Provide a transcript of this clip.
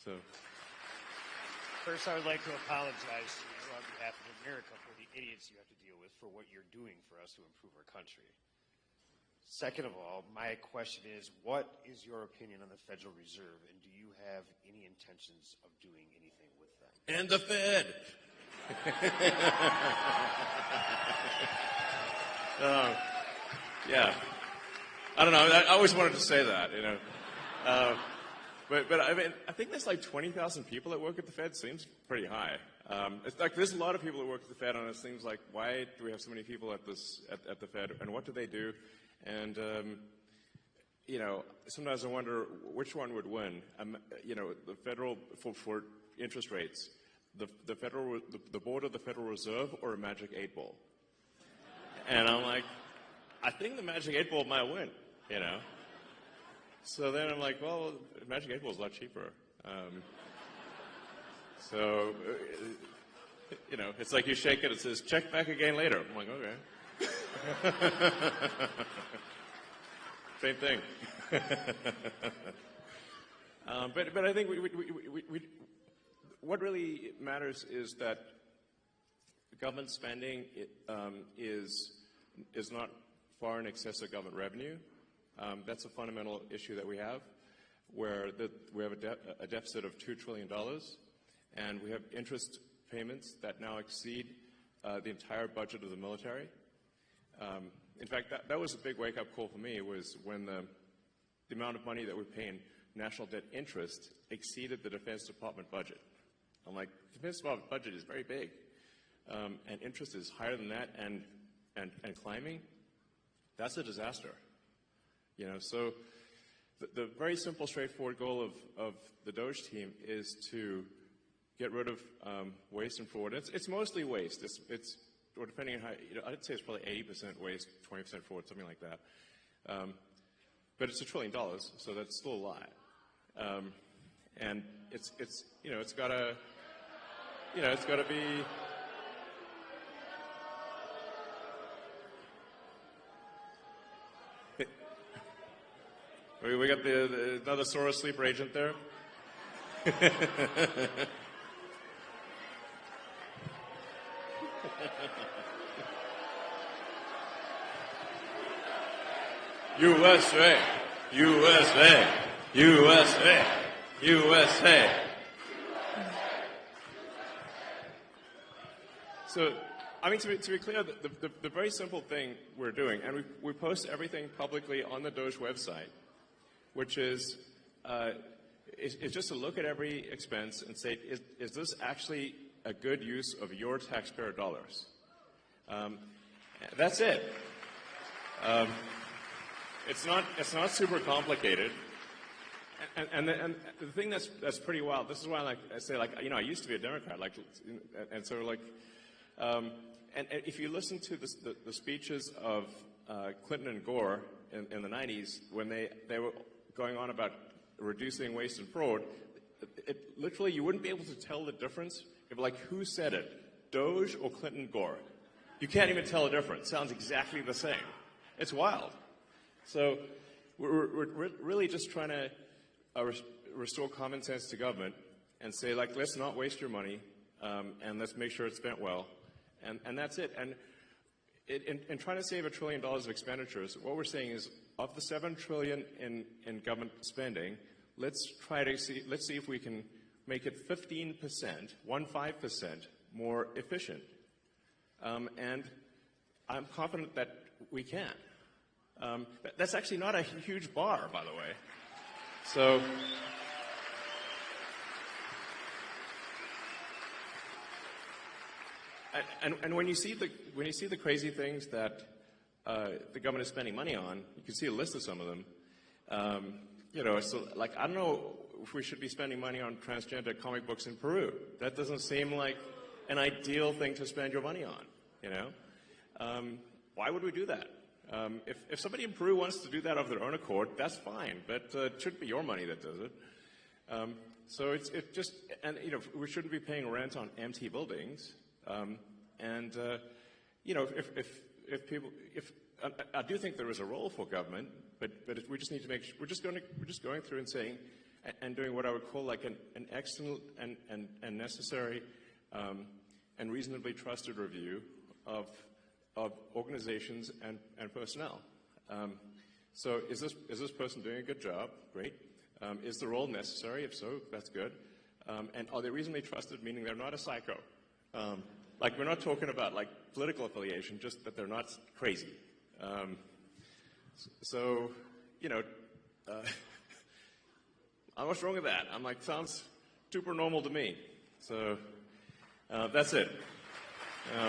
So. First, I would like to apologize to you on behalf of America for the idiots you have to deal with for what you're doing for us to improve our country. Second of all, my question is, what is your opinion on the Federal Reserve, and do you have any intentions of doing anything with them? And the Fed. Yeah. I don't know. I always wanted to say that, you know. But I mean, I think there's like 20,000 people that work at the Fed. Seems pretty high. It's like there's a lot of people that work at the Fed, and it seems like, why do we have so many people at the Fed, and what do they do? And you know, sometimes I wonder which one would win. You know, the federal for interest rates, the board of the Federal Reserve, or a magic 8-ball. And I'm like, I think the magic 8-ball might win. You know. So then I'm like, well, magic 8-ball is a lot cheaper. So you know, it's like you shake it, it says check back again later. I'm like, okay. Same thing. But I think what really matters is that government spending is not far in excess of government revenue. That's a fundamental issue that we have, where we have a deficit of $2 trillion, and we have interest payments that now exceed the entire budget of the military. In fact, that was a big wake-up call for me, was when the amount of money that we pay in national debt interest exceeded the Defense Department budget. I'm like, the Defense Department budget is very big, and interest is higher than that and climbing. That's a disaster. You know, so the very simple, straightforward goal of the DOGE team is to get rid of waste and fraud. It's mostly waste. It's or depending on how, you know, I'd say it's probably 80% waste, 20% fraud, something like that. But it's $1 trillion, so that's still a lot. And it's you know, it's gotta be. We got another Soros sleeper agent there. USA, USA, USA, USA. So, I mean, to be clear, the very simple thing we're doing, and we post everything publicly on the DOGE website, which is just to look at every expense and say, is this actually a good use of your taxpayer dollars? That's it. It's not super complicated. And the thing that's pretty wild. This is why I say, you know, I used to be a Democrat, and so and if you listen to the speeches of Clinton and Gore in the 90s, when they were going on about reducing waste and fraud, literally you wouldn't be able to tell the difference if, like, who said it, DOGE or Clinton Gore. You can't even tell the difference. It sounds exactly the same. It's wild. So we're really just trying to restore common sense to government and say, like, let's not waste your money, and let's make sure it's spent well, and that's it. And in trying to save $1 trillion of expenditures, what we're saying is, of the $7 trillion in government spending, let's see if we can make it 15%, 15% more efficient. And I'm confident that we can. That's actually not a huge bar, by the way. So, and when you see the crazy things that the government is spending money on, you can see a list of some of them. You know, so, like, I don't know if we should be spending money on transgender comic books in Peru. That doesn't seem like an ideal thing to spend your money on. You know, why would we do that? If somebody in Peru wants to do that of their own accord, that's fine, but it shouldn't be your money that does it. So it just, and you know, we shouldn't be paying rent on empty buildings. You know, if people, I do think there is a role for government, but we just need to make sure, we're just going through and saying, and doing what I would call like an excellent and necessary and reasonably trusted review of organizations and personnel. So is this person doing a good job? Great. Is the role necessary? If so, that's good. And are they reasonably trusted, meaning they're not a psycho? Like, we're not talking about like political affiliation, just that they're not crazy. So, you know, what's wrong with that? I'm like, sounds super normal to me. So that's it.